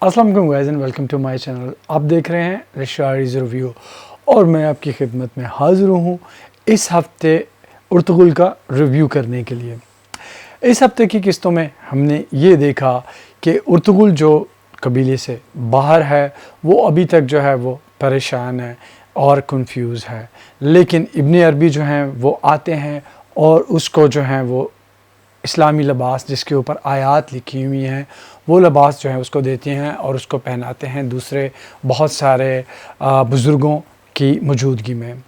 अस्सलाम वालेकुम guys and welcome to my channel. आप देख रहे हैं रिशारीज रिव्यू और मैं आपकी खिदमत में हाज़िर हूँ इस हफ्ते उर्तुगुल का रिव्यू करने के लिए। इस हफ्ते की किस्तों में हमने ये देखा कि उर्तुगुल जो कबीले से बाहर है वो अभी तक जो है वो परेशान है और कंफ्यूज है, लेकिन इब्न अरबी जो हैं वो आते हैं और उसको जो है वो इस्लामी लिबास जिसके ऊपर आयात लिखी हुई हैं वो लिबास जो है उसको देते हैं और उसको पहनाते हैं दूसरे बहुत सारे बुज़ुर्गों की मौजूदगी में।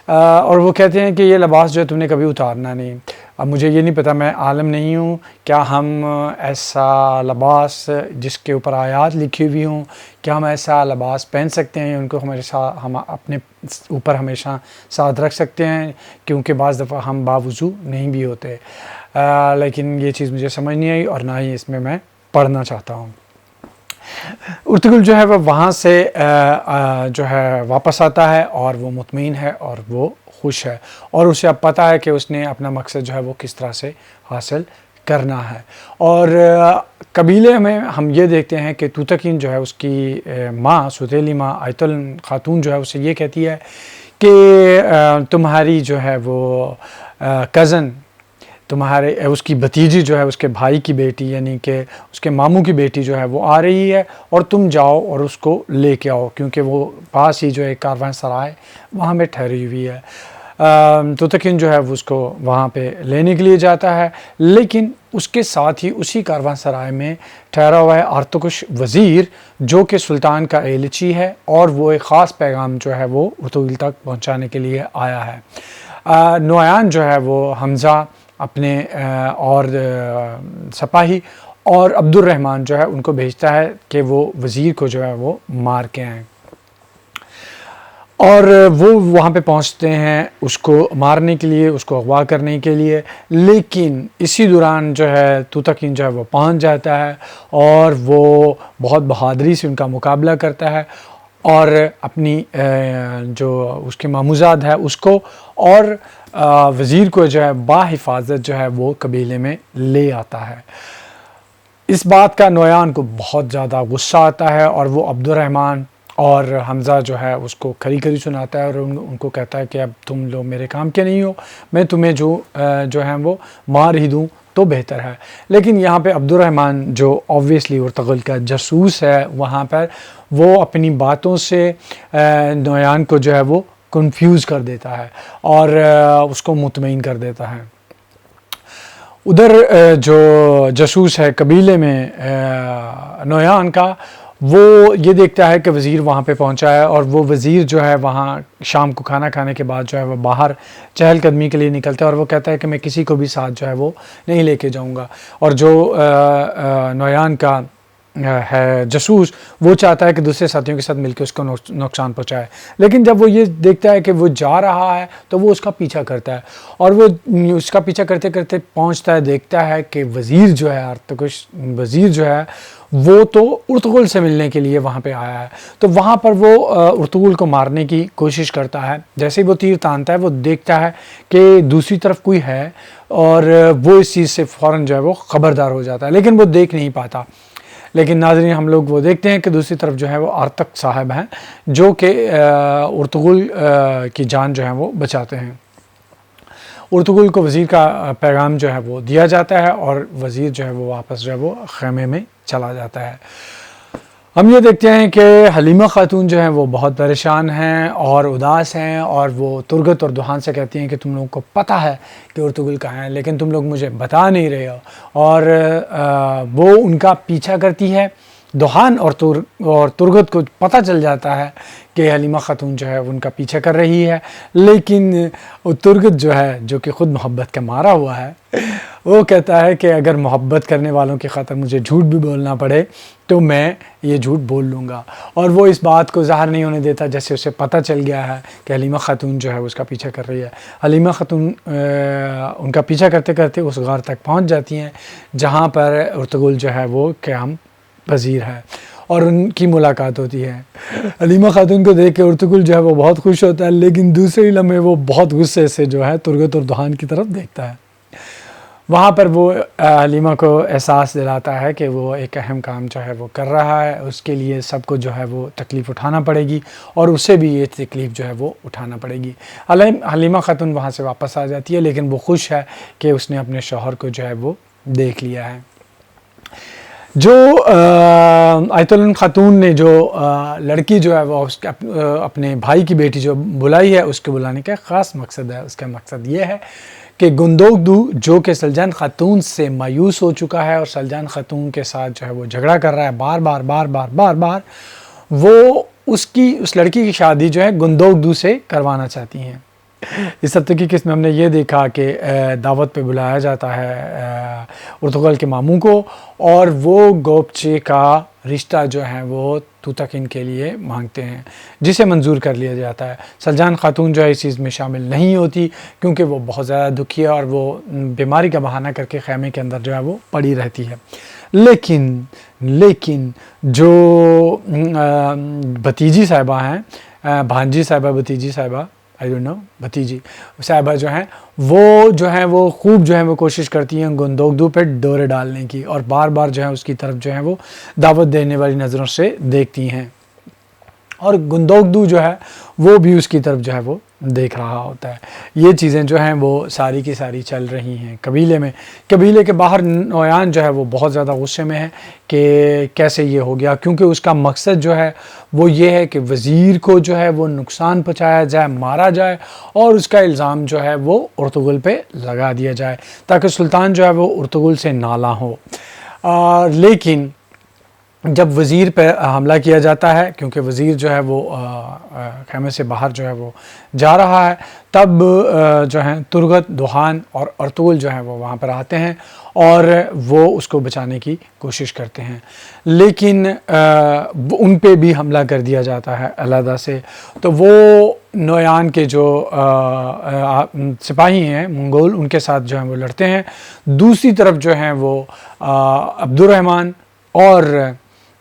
और वो कहते हैं कि ये लिबास जो है तुमने कभी उतारना नहीं। अब मुझे ये नहीं पता, मैं आलम नहीं हूँ, क्या हम ऐसा लिबास जिसके ऊपर आयात लिखी हुई हों, क्या हम ऐसा लिबास पहन सकते हैं, उनको हमेशा हम अपने ऊपर हमेशा साथ रख सकते हैं, क्योंकि बाज़ दफ़ा हम बावजू नहीं भी होते। लेकिन ये चीज़ मुझे समझ नहीं आई और ना ही इसमें मैं पढ़ना चाहता हूँ। उर्तुगुल जो है वह वहाँ से जो है वापस आता है और वो मुतमईन है और वो खुश है और उसे अब पता है कि उसने अपना मकसद जो है वो किस तरह से हासिल करना है। और कबीले में हम ये देखते हैं कि तूतकीन जो है उसकी माँ सुतेली माँ आयतुल खातून जो है उसे ये कहती है कि तुम्हारी जो है वो कज़न तुम्हारे उसकी भतीजी जो है उसके भाई की बेटी यानी कि उसके मामू की बेटी जो है वो आ रही है और तुम जाओ और उसको लेके आओ, क्योंकि वो पास ही जो है कारवां सराय वहाँ में ठहरी हुई है। तूतकीन जो है वो उसको वहाँ पे लेने के लिए जाता है, लेकिन उसके साथ ही उसी कारवां सराय में ठहरा हुआ है आर्तकुश वज़ीर जो कि सुल्तान का एलची है और वो एक ख़ास पैगाम जो है वो उर्तुगुल तक पहुँचाने के लिए आया है। नुआयान जो है वो हमज़ा अपने और सिपाही और अब्दुर्रहमान जो है उनको भेजता है कि वो वज़ीर को जो है वो मार के आएँ, और वो वहाँ पे पहुँचते हैं उसको मारने के लिए, उसको अगवा करने के लिए। लेकिन इसी दौरान जो है तूतकीन जो है वो पहुँच जाता है और वो बहुत बहादुरी से उनका मुकाबला करता है और अपनी जो उसके मामूज़ाद है उसको और वज़ीर को जो है बाहिफाजत जो है वो कबीले में ले आता है। इस बात का नुआयान को बहुत ज़्यादा गुस्सा आता है और वो अब्दुर्रहमान और हमज़ा जो है उसको खरी खरी सुनाता है और उनको कहता है कि अब तुम लोग मेरे काम के नहीं हो, मैं तुम्हें जो है वो मार ही दूँ तो बेहतर है। लेकिन यहाँ पे अब्दुर्रहमान जो ऑब्वियसली उर्तुगुल का जासूस है वहाँ पर वो अपनी बातों से नुआयान को जो है वो कंफ्यूज कर देता है और उसको मुतमईन कर देता है। उधर जो जासूस है कबीले में नुआयान का, वो ये देखता है कि वज़ीर वहाँ पे पहुँचा है और वो वज़ीर जो है वहाँ शाम को खाना खाने के बाद जो है वो बाहर चहलकदमी के लिए निकलता है और वो कहता है कि मैं किसी को भी साथ जो है वो नहीं लेके जाऊँगा। और जो नुआयान का है जासूस वो चाहता है कि दूसरे साथियों के साथ मिलकर उसको नुकसान पहुंचाए, लेकिन जब वो ये देखता है कि वो जा रहा है तो वो उसका पीछा करता है और वो उसका पीछा करते करते पहुंचता है, देखता है कि वज़ीर जो है आर्तकुश वज़ीर जो है वो तो उर्तुगुल से मिलने के लिए वहाँ पे आया है। तो वहाँ पर वो उर्तुगुल को मारने की कोशिश करता है। जैसे ही वो तीर तानता है वो देखता है कि दूसरी तरफ कोई है और वो इस चीज़ से फ़ौरन जो है वो ख़बरदार हो जाता है, लेकिन वो देख नहीं पाता। लेकिन नाज़रीन हम लोग वो देखते हैं कि दूसरी तरफ जो है वो आर्तक साहब हैं जो कि उर्तुगुल की जान जो है वो बचाते हैं। उर्तुगुल को वज़ीर का पैगाम जो है वो दिया जाता है और वज़ीर जो है वो वापस जो है वो ख़ैमे में चला जाता है। हम ये देखते हैं कि हलीमा खातून जो है वो बहुत परेशान हैं और उदास हैं और वो तुरगत और दुहान से कहती हैं कि तुम लोगों को पता है कि उर्तुगुल कहाँ है, लेकिन तुम लोग मुझे बता नहीं रहे हो। और वो उनका पीछा करती है। दुहान और तुरगत को पता चल जाता है कि हलीमा खातून जो है उनका पीछा कर रही है, लेकिन तुरगत जो है जो कि ख़ुद मोहब्बत का मारा हुआ है वो कहता है कि अगर मोहब्बत करने वालों की खातिर मुझे झूठ भी बोलना पड़े तो मैं ये झूठ बोल लूँगा। और वो इस बात को ज़ाहिर नहीं होने देता जैसे उसे पता चल गया है कि हलीमा खातून जो है उसका पीछा कर रही है। हलीमा खातून उनका पीछा करते करते उस गार तक पहुँच जाती हैं जहाँ पर उर्तुगुल जो है वो क़याम पज़ीर है और उनकी मुलाकात होती है। हलीमा खातून को देख के उर्तुगुल जो है वो बहुत खुश होता है, लेकिन दूसरे लम्हे वो बहुत गुस्से से जो है तुरगत और दुहान की तरफ देखता है। वहाँ पर वो हलीमा को एहसास दिलाता है कि वो एक अहम काम जो है वो कर रहा है, उसके लिए सबको जो है वो तकलीफ़ उठाना पड़ेगी और उसे भी ये तकलीफ़ जो है वो उठाना पड़ेगी। हलीमा खातून वहाँ से वापस आ जाती है, लेकिन वो खुश है कि उसने अपने शौहर को जो है वो देख लिया है। जो आयतुल खातून ने जो लड़की जो है वो उसके अपने भाई की बेटी जो बुलाई है, उसके बुलाने का ख़ास मकसद है। उसका मकसद ये है कि गुंदोगदू जो कि सलजान खातून से मायूस हो चुका है और सलजान खातून के साथ जो है वो झगड़ा कर रहा है बार बार, वो उस लड़की की शादी जो है गुंदोगदू से करवाना चाहती हैं। इस हफ्ते की किस्त में हमने ये देखा कि दावत पे बुलाया जाता है उर्तुगल के मामू को, और वो गोपचे का रिश्ता जो है वो तूतकिन के लिए मांगते हैं, जिसे मंजूर कर लिया जाता है। सलजान खातून जो है इस चीज़ में शामिल नहीं होती क्योंकि वो बहुत ज़्यादा दुखी है और वो बीमारी का बहाना करके खैमे के अंदर जो है वो पड़ी रहती है। लेकिन जो भतीजी साहिबा हैं, भांजी साहिबा, भतीजी साहिबा, आई डोंट नो, भतीजी साहिबा जो हैं वो खूब जो है वो कोशिश करती हैं गुंदोगदू पे डोरे डालने की, और बार बार जो है उसकी तरफ जो है वो दावत देने वाली नज़रों से देखती हैं, और गुंदोगदू जो है वो भी उसकी तरफ जो है वो देख रहा होता है। ये चीज़ें जो हैं वो सारी की सारी चल रही हैं कबीले में। कबीले के बाहर नोयान जो है वो बहुत ज़्यादा गुस्से में है कि कैसे ये हो गया, क्योंकि उसका मकसद जो है वो ये है कि वज़ीर को जो है वो नुकसान पहुँचाया जाए, मारा जाए, और उसका इल्ज़ाम जो है वो उर्तुगल पे लगा दिया जाए ताकि सुल्तान जो है वो उर्तुगल से नाला हो। लेकिन जब वज़ीर पे हमला किया जाता है, क्योंकि वज़ीर जो है वो खैमे से बाहर जो है वो जा रहा है, तब जो है तुर्गत, दुहान और अर्तुगल जो है वो वहाँ पर आते हैं और वो उसको बचाने की कोशिश करते हैं, लेकिन उन पे भी हमला कर दिया जाता है अलहदा से। तो वो नोयान के जो सिपाही हैं मंगोल, उनके साथ जो है वो लड़ते हैं। दूसरी तरफ जो हैं वो अब्दुर्रहमान और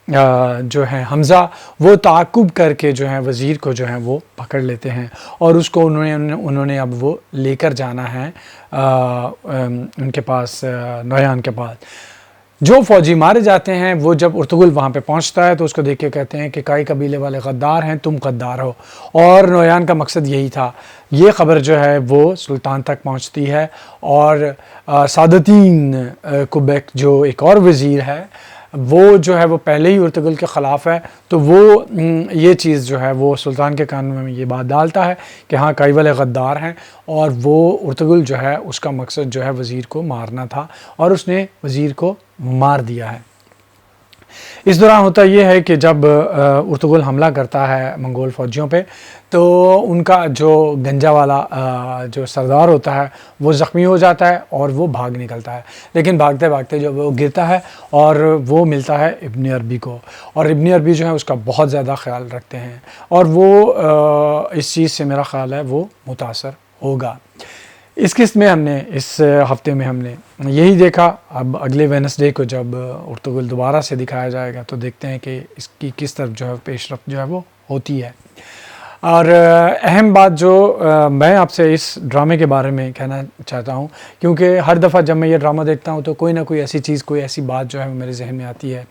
जो है हमज़ा, वो ताक़ुब करके जो है वज़ीर को जो है वो पकड़ लेते हैं और उसको उन्होंने अब वो लेकर जाना है उनके पास, नोयान के पास। जो फ़ौजी मारे जाते हैं, वो जब उर्तुगल वहाँ पे पहुँचता है तो उसको देख के कहते हैं कि काई कबीले वाले गद्दार हैं, तुम गद्दार हो, और नोयान का मकसद यही था। ये ख़बर जो है वो सुल्तान तक पहुँचती है, और सादतीन कुबेक जो एक और वज़ीर है, वो जो है वो पहले ही उर्तुगल के ख़िलाफ़ है, तो वो ये चीज़ जो है वो सुल्तान के कान में ये बात डालता है कि हाँ, काई वाले गद्दार हैं, और वो उर्तुगल जो है उसका मकसद जो है वज़ीर को मारना था, और उसने वज़ीर को मार दिया है। इस दौरान होता यह है कि जब उर्तुगल हमला करता है मंगोल फ़ौजियों पे, तो उनका जो गंजा वाला जो सरदार होता है वो ज़ख्मी हो जाता है और वो भाग निकलता है, लेकिन भागते भागते जो वो गिरता है और वो मिलता है इब्न अरबी को, और इब्न अरबी जो है उसका बहुत ज़्यादा ख्याल रखते हैं, और वो इस चीज़ से मेरा ख़्याल है वो मुतासर होगा। इस किस्त में हमने, इस हफ़्ते में हमने यही देखा। अब अगले वेडनेसडे को जब उर्तुगल दोबारा से दिखाया जाएगा तो देखते हैं कि इसकी किस तरफ जो है पेशरफ्त जो है वो होती है। और अहम बात जो मैं आपसे इस ड्रामे के बारे में कहना चाहता हूँ, क्योंकि हर दफ़ा जब मैं ये ड्रामा देखता हूँ तो कोई ना कोई ऐसी चीज़, कोई ऐसी बात जो है वो मेरे जहन में आती है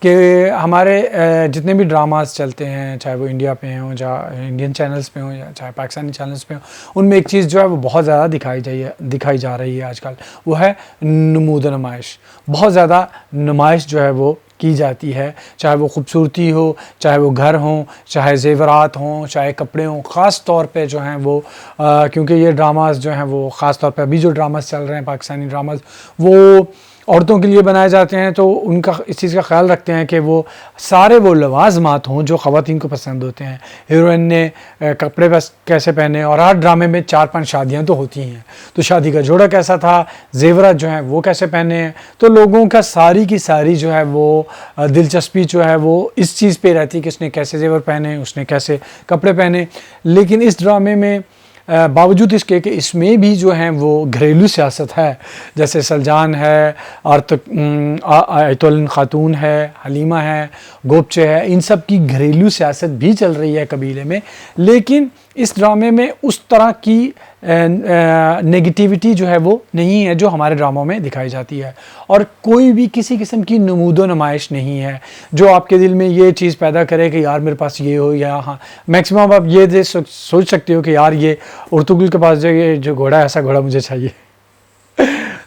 कि हमारे जितने भी ड्रामास चलते हैं, चाहे वो इंडिया पे हों, चाहे इंडियन चैनल्स पे हों, या चाहे पाकिस्तानी चैनल्स पे हों, उनमें एक चीज़ जो है वो बहुत ज़्यादा दिखाई जा रही है आजकल, वो है नमूद नुमाइश। बहुत ज़्यादा नुमाइश जो है वो की जाती है, चाहे वो ख़ूबसूरती हो, चाहे वो घर हों, चाहे ज़ेवरात हों, चाहे कपड़े हों। ख़ास तौर पे जो हैं वो क्योंकि ये ड्रामास जो हैं वो ख़ास तौर पे अभी जो ड्रामास चल रहे हैं पाकिस्तानी ड्रामास, वो औरतों के लिए बनाए जाते हैं, तो उनका इस चीज़ का ख्याल रखते हैं कि वो सारे वो लवाज़मात हों जो ख़वातीन को पसंद होते हैं। हीरोइन ने कपड़े बस कैसे पहने, और हर ड्रामे में 4-5 शादियाँ तो होती हैं, तो शादी का जोड़ा कैसा था, ज़ेवरात जो हैं वो कैसे पहने हैं, तो लोगों का सारी की सारी जो है वो दिलचस्पी जो है वो इस चीज़ पे रहती है कि उसने कैसे ज़ेवर पहने, उसने कैसे कपड़े पहने। लेकिन इस ड्रामे में बावजूद इसके कि इसमें भी जो हैं वो घरेलू सियासत है, जैसे सलजान है, आयतुल खातून है, हलीमा है, गोपचे है, इन सब की घरेलू सियासत भी चल रही है कबीले में, लेकिन इस ड्रामे में उस तरह की नेगेटिविटी जो है वो नहीं है जो हमारे ड्रामों में दिखाई जाती है, और कोई भी किसी किस्म की नमूदो नुमाइश नहीं है जो आपके दिल में ये चीज़ पैदा करे कि यार मेरे पास ये हो, या हाँ मैक्सिमम आप ये सोच सकते हो कि यार ये उर्तुगुल के पास जो घोड़ा है ऐसा घोड़ा मुझे चाहिए।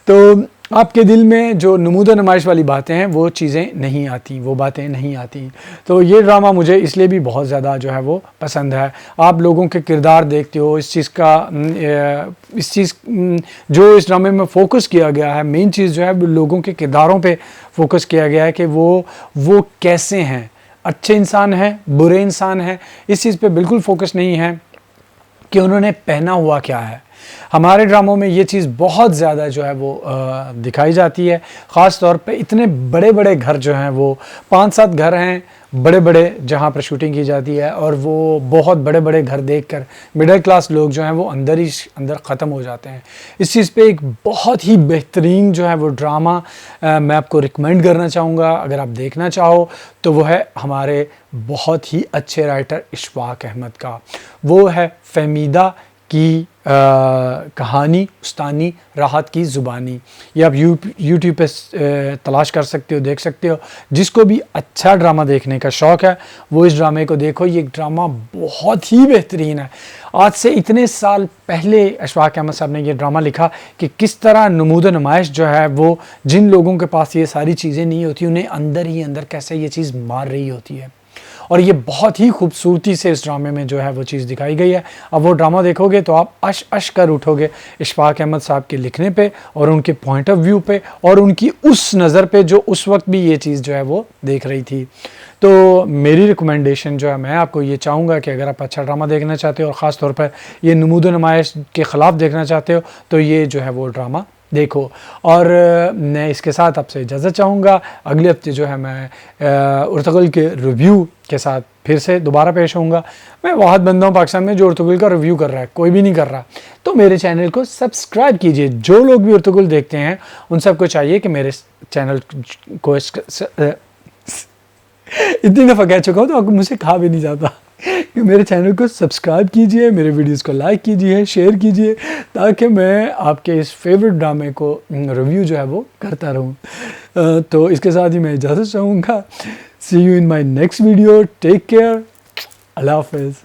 तो आपके दिल में जो नमूद नुमाइश वाली बातें हैं वो चीज़ें नहीं आती, वो बातें नहीं आती। तो ये ड्रामा मुझे इसलिए भी बहुत ज़्यादा जो है वो पसंद है। आप लोगों के किरदार देखते हो, इस चीज़ जो इस ड्रामे में फ़ोकस किया गया है, मेन चीज़ जो है लोगों के किरदारों पे फोकस किया गया है कि वो कैसे हैं, अच्छे इंसान हैं, बुरे इंसान हैं। इस चीज़ पे बिल्कुल फोकस नहीं है कि उन्होंने पहना हुआ क्या है। हमारे ड्रामों में ये चीज़ बहुत ज़्यादा जो है वो दिखाई जाती है। ख़ास तौर पे इतने बड़े बड़े घर जो हैं, वो 5-7 घर हैं बड़े बड़े जहाँ पर शूटिंग की जाती है, और वो बहुत बड़े बड़े घर देखकर मिडिल क्लास लोग जो हैं वो अंदर ख़त्म हो जाते हैं। इस चीज़ पे एक बहुत ही बेहतरीन जो है वो ड्रामा मैं आपको रिकमेंड करना चाहूँगा, अगर आप देखना चाहो तो वो है हमारे बहुत ही अच्छे राइटर इशफाक अहमद का। वो है फ़हमीदा की कहानी उस्तानी राहत की ज़ुबानी। ये आप यूट्यूब पे तलाश कर सकते हो, देख सकते हो। जिसको भी अच्छा ड्रामा देखने का शौक़ है वो इस ड्रामे को देखो। ये ड्रामा बहुत ही बेहतरीन है। आज से इतने साल पहले इशफाक अहमद साहब ने ये ड्रामा लिखा कि किस तरह नमूद नुमाइश जो है वो जिन लोगों के पास ये सारी चीज़ें नहीं होती उन्हें अंदर ही अंदर कैसे ये चीज़ मार रही होती है, और ये बहुत ही खूबसूरती से इस ड्रामे में जो है वो चीज़ दिखाई गई है। अब वो ड्रामा देखोगे तो आप अश कर उठोगे इशफाक अहमद साहब के लिखने पे और उनके पॉइंट ऑफ व्यू पे और उनकी उस नज़र पे जो उस वक्त भी ये चीज़ जो है वो देख रही थी। तो मेरी रिकमेंडेशन जो है, मैं आपको ये चाहूँगा कि अगर आप अच्छा ड्रामा देखना चाहते हो और ख़ास तौर पर ये नमूद नुमाइश के ख़िलाफ़ देखना चाहते हो तो ये जो है वो ड्रामा देखो। और मैं इसके साथ आपसे इजाज़त चाहूँगा। अगले हफ्ते जो है मैं उर्तुगुल के रिव्यू के साथ फिर से दोबारा पेश होऊंगा। मैं वाहद बंदा हूँ पाकिस्तान में जो उर्तुगुल का रिव्यू कर रहा है, कोई भी नहीं कर रहा। तो मेरे चैनल को सब्सक्राइब कीजिए। जो लोग भी उर्तुगुल देखते हैं उन सबको चाहिए कि मेरे चैनल को इतनी दफ़ा कह चुका हूँ तो मुझे कहा भी नहीं जाता कि मेरे चैनल को सब्सक्राइब कीजिए, मेरे वीडियोस को लाइक कीजिए, शेयर कीजिए, ताकि मैं आपके इस फेवरेट ड्रामे को रिव्यू जो है वो करता रहूँ। तो इसके साथ ही मैं इजाज़त चाहूँगा। See you in my next video. Take care. Allah हाफ़िज़।